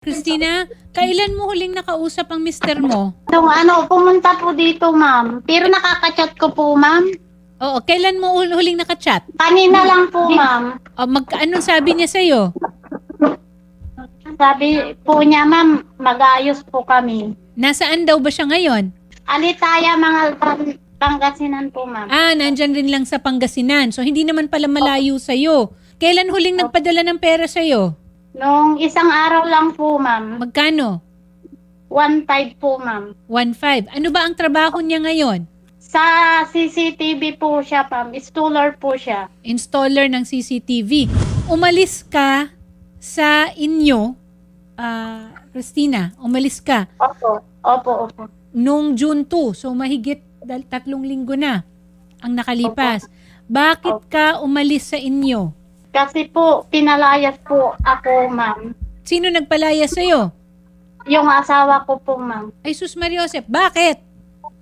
Christina, kailan mo huling nakausap ang mister mo? Nung pumunta po dito, ma'am. Pero nakaka-chat ko po, ma'am. Oo, kailan mo huling nakachat? Kanina lang po, ma'am. O, anong sabi niya sa'yo? Sabi po niya, ma'am, mag-aayos po kami. Nasaan daw ba siya ngayon? Alitaya, mga Pangasinan po, ma'am. Ah, nandyan rin lang sa Pangasinan. So, hindi naman pala malayo sa'yo. Kailan huling nagpadala ng pera sa'yo? Nung isang araw lang po, ma'am. Magkano? 1.5 po, ma'am. 1.5. Ano ba ang trabaho niya ngayon? Sa CCTV po siya, ma'am. Installer po siya. Installer ng CCTV. Umalis ka sa inyo, Christina, umalis ka Opo. Opo, opo. nung June 2. So, mahigit 3 linggo na ang nakalipas. Bakit ka umalis sa inyo? Kasi po, pinalayas po ako, ma'am. Sino nagpalaya sa'yo? Yung asawa ko po, ma'am. Ay, Sus Mariosep, bakit?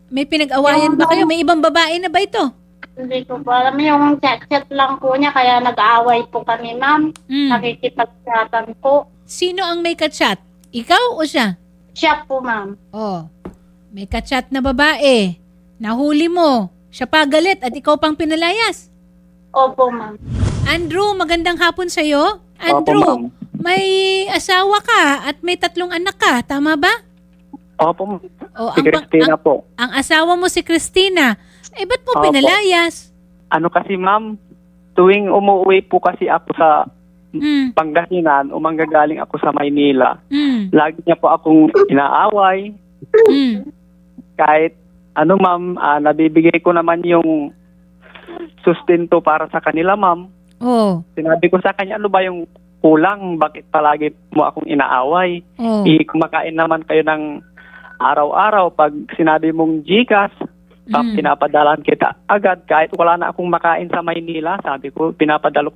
May pinag-awayan ba kayo? May ibang babae na ba ito? Hindi ko po alam. Yung chat-chat lang po niya, kaya nag-aaway po kami, ma'am. Nakikipag-chatan po. Sino ang may kachat? Ikaw o siya? Siya po, ma'am. Oh, may kachat na babae. Nahuli mo. Siya pa galit at ikaw pang pinalayas. Opo, ma'am. Andrew, magandang hapon sa'yo. Andrew, Opo, ma'am. may asawa ka at may 3 anak ka. Tama ba? Opo, ma'am. O, Si Christina po. Ang asawa mo si Christina. Eh, ba't mo Opo. pinalayas? Ano kasi, ma'am, tuwing umuwi po kasi ako sa Mm, Pangasinan o manggagaling ako sa Maynila, mm, lagi niya po akong inaaway. mm. Kahit, ma'am, nabibigay ko naman yung sustento para sa kanila, ma'am. Oh, Sinabi ko sa kanya, ano ba yung kulang? Bakit palagi mo akong inaaway? oh. Kumakain naman kayo ng araw-araw. Pag sinabi mong Gcash, pinapadalan kita agad kahit wala na akong makain sa Maynila. Sabi ko, pinapadalan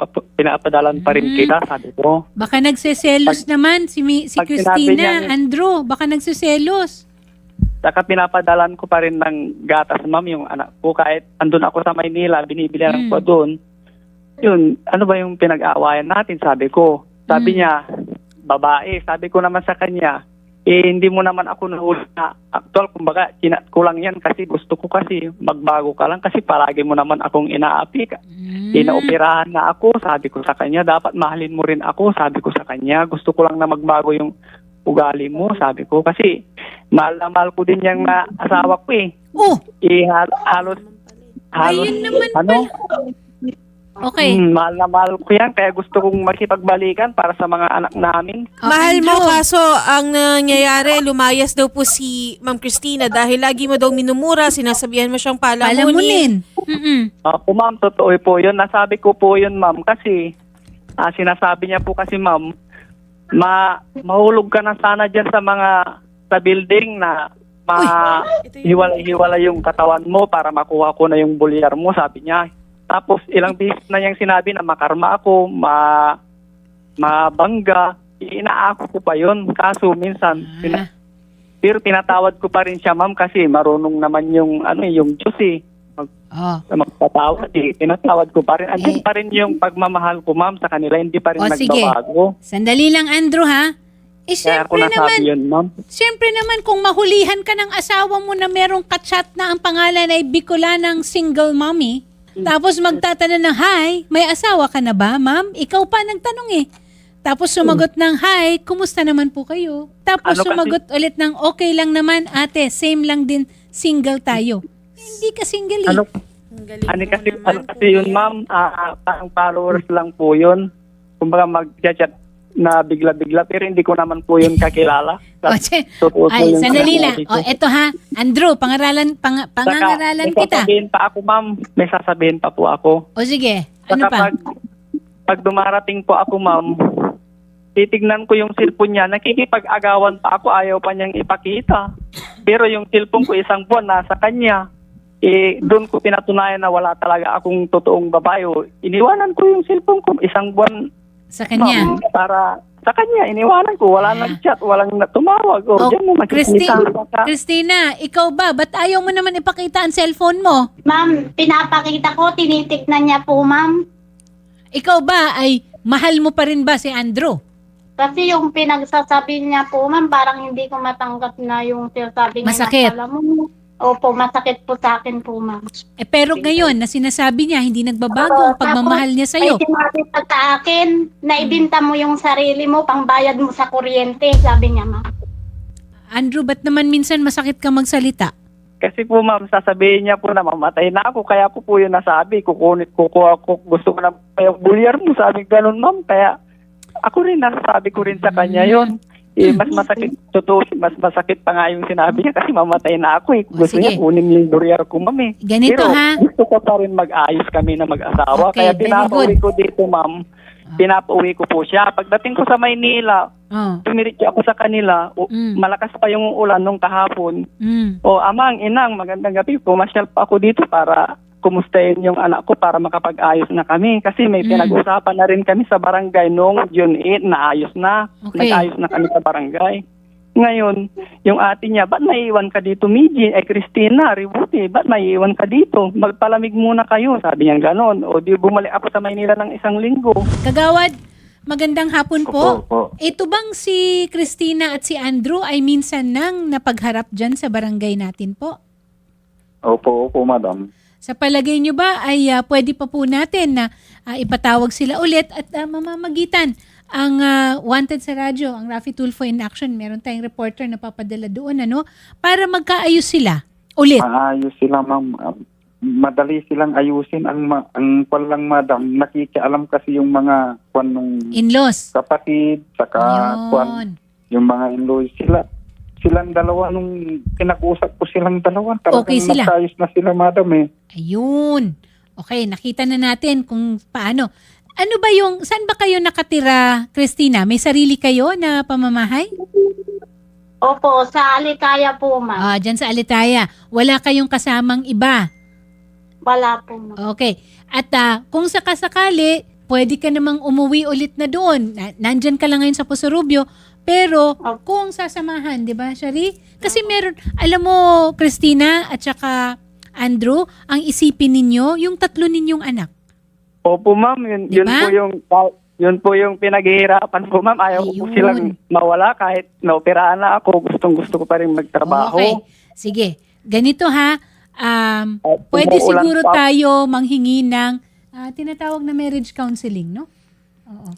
pa rin kita, sabi ko. Baka nagseselos naman si pag sinabi Christina, niya- Andrew. Baka nagseselos. Saka pinapadalan ko pa rin ng gatas, ma'am, yung anak ko. Kahit andun ako sa Maynila, binibilihan ko doon. Yun, ano ba yung pinag-aawayan natin, sabi ko. Sabi niya, babae. Sabi ko naman sa kanya, hindi mo naman ako nahuli na actual, kumbaga, kinat ko lang yan kasi gusto ko kasi magbago ka lang kasi palagi mo naman akong inaapi ka. Inaoperahan na ako, sabi ko sa kanya, dapat mahalin mo rin ako, sabi ko sa kanya, gusto ko lang na magbago yung ugali mo, sabi ko, kasi mahal na mahal ko din yung asawa ko eh. Oh, Halos, ayun naman ano, okay. mahal na mahal ko yan, kaya gusto kong makipagbalikan para sa mga anak namin. Mahal mo, Andrew. kaso ang nangyayari, lumayas daw po si Ma'am Christina dahil lagi mo daw minumura, sinasabihan mo siyang palamunin. Palamunin. Opo, ma'am, totoo po yun. Nasabi ko po yun, ma'am, kasi sinasabi niya po kasi, ma'am, mahulog ka na sana dyan sa building na hiwala yung katawan mo para makuha ko na yung bulyar mo, sabi niya. Tapos ilang beses na niyang sinabi na makarma ako, mabangga. Inaako ko pa yun. Kaso minsan, pero tinatawad ko pa rin siya, ma'am, kasi marunong naman yung Diyos eh. Magpatawad eh. Tinatawad ko pa rin. Andun pa rin yung pagmamahal ko, ma'am, sa kanila. Hindi pa rin Sige. nagbabago. Sandali lang, Andrew, ha? Eh, Kaya ako syempre nasabi naman, yun, ma'am. syempre naman, kung mahulihan ka ng asawa mo na merong kachat na ang pangalan ay Bicolanang single mommy, tapos magtatanong ng, hi, may asawa ka na ba, ma'am? Ikaw pa nagtanong eh. Tapos sumagot ng, hi, kumusta naman po kayo? Tapos Ano kasi- sumagot ulit ng, okay lang naman, ate, same lang din, single tayo. Hindi ka single eh. Kasi yun, ma'am, parang followers lang po yun. Kumbaga mag-chat na bigla-bigla, pero hindi ko naman po yun kakilala. Totoo po Ay, yung sandali lang. sinasabi ko. O, eto ha, Andrew, pangaralan May kita. sasabihin pa ako, ma'am. May sasabihin pa po ako. O sige, ano Saka pa? pag dumarating po ako, ma'am, titignan ko yung cellphone niya. Nakikipag-agawan pa ako, ayaw pa niyang ipakita. Pero yung cellphone ko isang buwan nasa kanya. Doon ko pinatunayan na wala talaga akong totoong babae. Iniwanan ko yung cellphone ko isang buwan, Sa kanya. ma'am, para sa kanya. Iniwanan ko. Wala nag-chat, walang tumawag. Oh, Diyan mo makikita. Christina, ikaw ba? Ba't ayaw mo naman ipakita ang cellphone mo? Ma'am, pinapakita ko, tinitignan niya po, ma'am. Ikaw ba ay mahal mo pa rin ba si Andrew? Kasi yung pinagsasabi niya po, ma'am, parang hindi ko matanggap na yung sinasabi niya. Masakit. Na, alam mo, opo, masakit po sa akin po, ma'am. Pero ngayon, na sinasabi niya, hindi nagbabago ang pagmamahal niya sa'yo. May sinabi pa sa akin, na ibinta mo yung sarili mo, pangbayad mo sa kuryente, sabi niya, ma'am. Andrew, ba't naman minsan masakit ka magsalita? Kasi po ma'am, sasabihin niya po na mamatay na ako, kaya po yung nasabi, kukuha ko, gusto ko na yung bulyar mo, sabi ganun ma'am, kaya ako rin nasasabi ko rin sa kanya yon. Mas masakit, totoo, mas masakit pa nga yung sinabi niya kasi mamatay na ako eh. Gusto sige. niya kunin yung bulyar ko ma'am eh. Ganito, Pero ha? gusto ko pa rin mag-ayos kami na mag-asawa, Okay, kaya very pinapauwi good. ko dito ma'am, pinapauwi ko po siya. Pagdating ko sa Maynila, tumiritso ako sa kanila, malakas pa yung ulan nung kahapon. O amang, inang, magandang gabi, pumasyal pa ako dito para kumustahin yung anak ko para makapag-ayos na kami. Kasi may pinag-usapan na rin kami sa barangay noong June 8, naayos na. Okay. Nag-ayos na kami sa barangay. Ngayon, yung ate niya, ba't naiiwan ka dito, Miji? Christina, Ributi, ba't naiiwan ka dito? Magpalamig muna kayo, sabi niya gano'n. O di bumalik ako sa Maynila ng 1 linggo. Kagawad, magandang hapon po. Opo. Ito bang si Christina at si Andrew ay minsan nang napagharap dyan sa barangay natin po? Opo, madam. Sa palagay nyo ba ay pwede pa po natin na ipatawag sila ulit at mamamagitan ang wanted sa radyo, ang Raffy Tulfo in Action. Meron tayong reporter na papadala doon, ano? Para magkaayos sila ulit. Maayos sila, ma'am. Madali silang ayusin. Ang kwan lang, madam, nakikialam kasi yung mga kwan nung In-laws. kapatid, saka kwan, yung mga in-laws silang dalawa nung pinag-usap ko silang dalawa. Okay sila. Nagkaayos na sila, madam eh. Ayun. Okay, nakita na natin kung paano. Ano ba saan ba kayo nakatira, Christina? May sarili kayo na pamamahay? Opo, sa Alikaya po, ma'am. Dyan sa Alitaya. Wala kayong kasamang iba. Wala po, ma'am. Okay. At kung sakasakali, pwede ka namang umuwi ulit na doon. Nandyan ka lang ngayon sa Puso-Rubio. Pero kung sasamahan, di ba, Shari? Kasi meron, alam mo, Christina at saka Andrew, ang isipin ninyo, yung 3 ninyong anak. Opo ma'am, yun Diba? yun po yung pinaghihirapan po ma'am. Ayaw ko po Ayun. silang mawala kahit naoperahan na ako. Gusto ko pa rin magtrabaho. Okay. Sige. Ganito ha. Pwede umuulan siguro pa. tayo manghingi ng tinatawag na marriage counseling, no? Oo.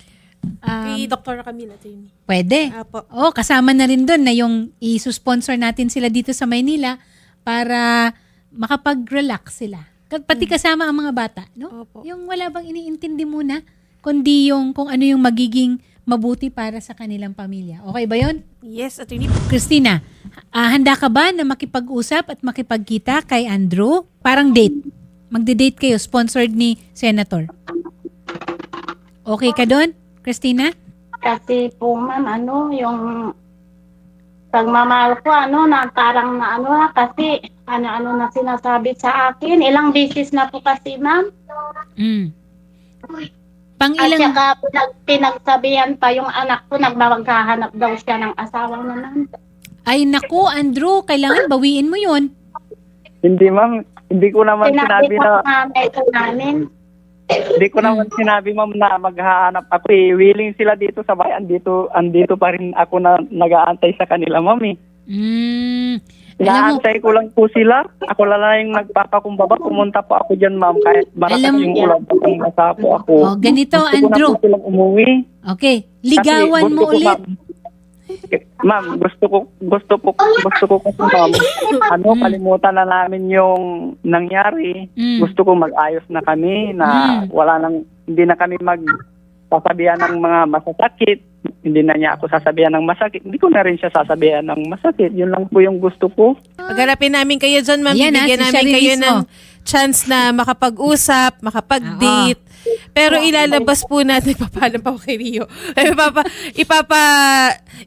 Kay Dr. Camila, attorney. Pwede. Apo. Kasama na rin doon na yung i-sponsor natin sila dito sa Maynila para makapag-relax sila. Pati kasama ang mga bata, no? Opo. Yung wala bang iniintindi muna, kundi yung kung ano yung magiging mabuti para sa kanilang pamilya. Okay ba yon? Yes, attorney. Christina, handa ka ba na makipag-usap at makipagkita kay Andrew? Parang date. Magde-date kayo, sponsored ni Senator. Okay ka doon, Christina? Kasi po, ma'am, yung pagmamahal ko, parang kasi ano na sinasabi sa akin. Ilang beses na po kasi, ma'am. Pang At ilang... saka pinagsabihan pa yung anak ko, maghahanap daw siya ng asawa naman. Ay naku, Andrew, kailangan bawiin mo yun. Hindi ma'am, hindi ko naman sinabi na namin. hindi ko naman sinabi ma'am na maghahanap ako eh. Willing sila dito sa bayan. Andito pa rin ako na nag-aantay sa kanila ma'am eh. Alam mo, Inaantay ko lang po sila. Ako lang yung nagpapakumbaba. Pumunta po ako dyan ma'am. Kahit malakas Alam- yung ulan. Pumunta po ako. Ganito, Gusto ko Andrew. na po silang umuwi. Okay, Kasi ligawan gusto mo ko, ulit. Ma'am, gusto ko kasi ma'am, kalimutan na namin yung nangyari. Gusto ko mag-ayos na kami na hindi na kami magsasabihan ng mga masasakit. Hindi na niya ako sasabihan ng masakit. Hindi ko na rin siya sasabihan ng masakit. Yun lang po yung gusto ko. Pagharapin namin kayo dyan, ma'am. Ayan, Bibigyan si namin Shari kayo mismo. ng chance na makapag-usap, makapag-date. Pero ilalabas po natin, papalam pa ako kay Rio.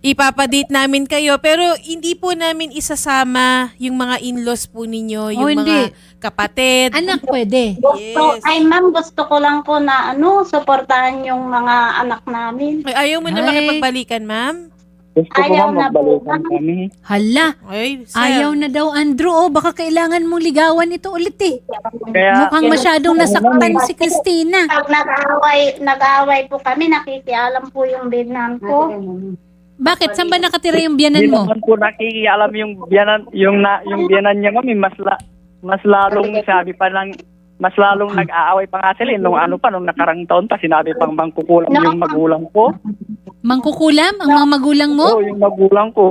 Ipapa-date namin kayo. Pero hindi po namin isasama yung mga in-laws po ninyo, yung hindi. mga kapatid. Anak, pwede. Gusto, Yes. ma'am, gusto ko lang po na suportahan yung mga anak namin. Ay, ayaw mo na Ay. makipagbalikan, ma'am? Gusto ko Ayaw ma'am, na po, magbalikan ma'am. kami. Hala, Ay, sir. ayaw na daw Andrew. Oh, baka kailangan mong ligawan ito ulit eh. Kaya, Mukhang masyadong nasaktan si Christina. Pag nag-aaway po kami, nakikialam po yung binan ko. Bakit? Saan ba nakatira yung biyanan hindi mo? naman po nakikialam yung biyanan, yung biyanan niya mami, mas lalong sabi pa lang, mas lalong nag-aaway pa nga sila. Nung nung nakarang taon pa, sinabi pang mangkukulam yung magulang ko. Mangkukulam ang mga magulang mo? Oo, yung magulang ko.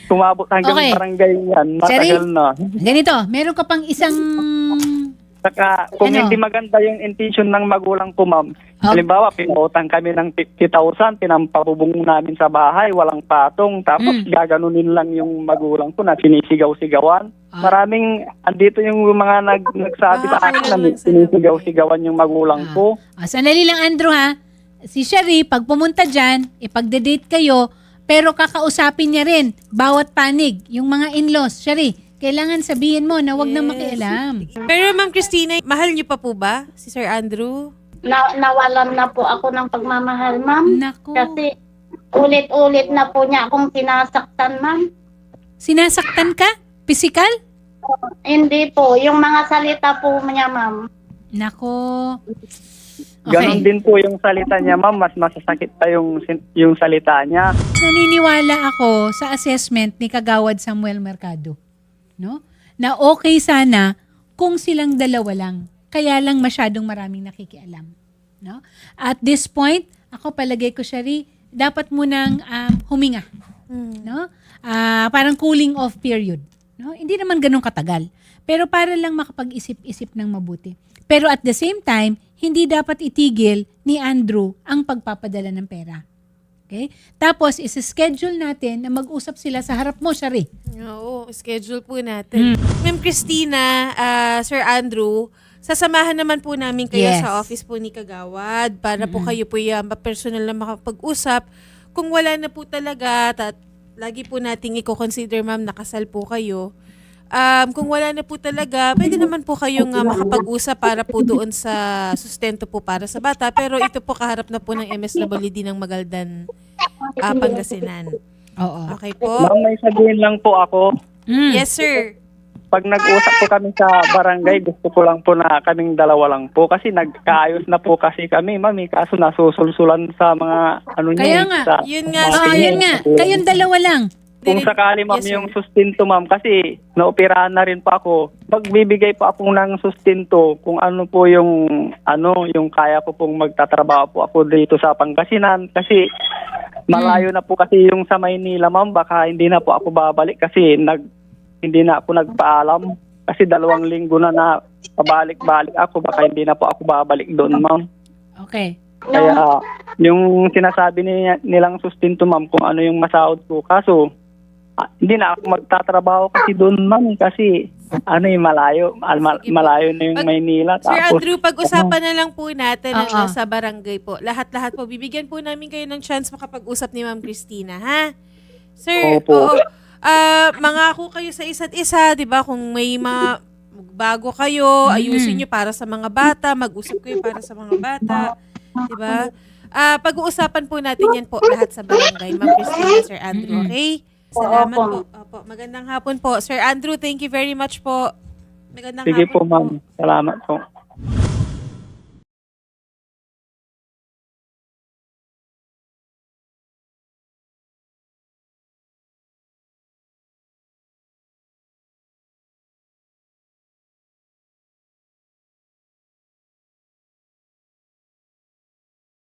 Tumabot hanggang Okay. barangay yan. Matagal na. Ganito, meron ka pang isang... Saka, kung Ano? hindi maganda yung intention ng magulang ko, ma'am, Oh. halimbawa, pinautang kami ng 50,000, pinampabubong namin sa bahay, walang patong, tapos gaganunin lang yung magulang ko na sinisigaw-sigawan. Maraming, andito yung mga nagsabi sa akin na sinisigaw-sigawan yung magulang ko. Sandali lang Andrew ha. Si Sherry, pag pumunta dyan, ipagde-date kayo, pero kakausapin niya rin, bawat panig, yung mga in-laws. Sherry, kailangan sabihin mo na wag na makialam. Pero Ma'am Christina, mahal niyo pa po ba si Sir Andrew? Nawalan na po ako ng pagmamahal, ma'am. Naku. Kasi ulit-ulit na po niya akong sinasaktan, ma'am. Sinasaktan ka? Physical? Hindi po. Yung mga salita po niya, ma'am. Nako. Ganon din po yung salita niya, ma'am. Mas masasakit pa yung salita niya. Naniniwala ako sa assessment ni Kagawad Samuel Mercado. No? Na okay sana kung silang dalawa lang. Kaya lang masyadong maraming nakikialam. No? At this point, ako palagay ko, Shari, dapat mo nang huminga. No? Parang cooling off period. No? Hindi naman ganun katagal. Pero para lang makapag-isip-isip ng mabuti. Pero at the same time, hindi dapat itigil ni Andrew ang pagpapadala ng pera. Okay? Tapos, isa-schedule natin na mag-usap sila sa harap mo, Shari. Oo, schedule po natin. Ma'am Christina, Sir Andrew, sasamahan naman po namin kayo Yes. sa office po ni Kagawad para po kayo po yung personal na makapag-usap. Kung wala na po talaga, lagi po nating i-consider, ma'am, nakasal po kayo. Kung wala na po talaga, pwede naman po kayong makapag-usap para po doon sa sustento po para sa bata. Pero ito po kaharap na po ng MSWD ng Magaldan, Pangasinan. Oo. Okay po? Ma'am, may sabihin lang po ako. Yes, sir. Pag nag-usap po kami sa barangay, gusto ko lang po na kaming dalawa lang po. Kasi nagkaayos na po kasi kami, mami. Kaso nasusulsulan sa mga Kaya nga. Yun nga, Oo, sir. yun nga. Kayong dalawa lang. Kung sakali, ma'am, Yes, sir. yung sustento, ma'am, kasi naoperahan na rin po ako. Magbibigay po ako ng sustento kung ano po yung kaya ko pong magtatrabaho po ako dito sa Pangasinan. Kasi malayo na po kasi yung sa Maynila, ma'am. Baka hindi na po ako babalik kasi hindi na ako nagpaalam. Kasi 2 linggo na pabalik-balik ako. Baka hindi na po ako babalik doon, ma'am. Okay. Kaya yung sinasabi nilang sustento, ma'am, kung ano yung masahod ko. Kaso, hindi na ako magtatrabaho kasi doon, ma'am. Kasi malayo. Malayo na yung Maynila. Sir Tapos, Andrew, pag-usapan na lang po natin Oo. sa barangay po. Lahat-lahat po. Bibigyan po namin kayo ng chance makapag-usap ni Ma'am Christina, ha? Sir, Opo. oo. Mangako kayo sa isa't isa, di ba? Kung may bago kayo, ayusin nyo para sa mga bata, mag-usap kayo para sa mga bata, di ba? Pag-uusapan po natin yan po lahat sa barangay, Ma'am Christina, Sir Andrew, okay? Salamat po. Opo. Magandang hapon po. Sir Andrew, thank you very much po. Magandang sige hapon po, ma'am. Salamat po.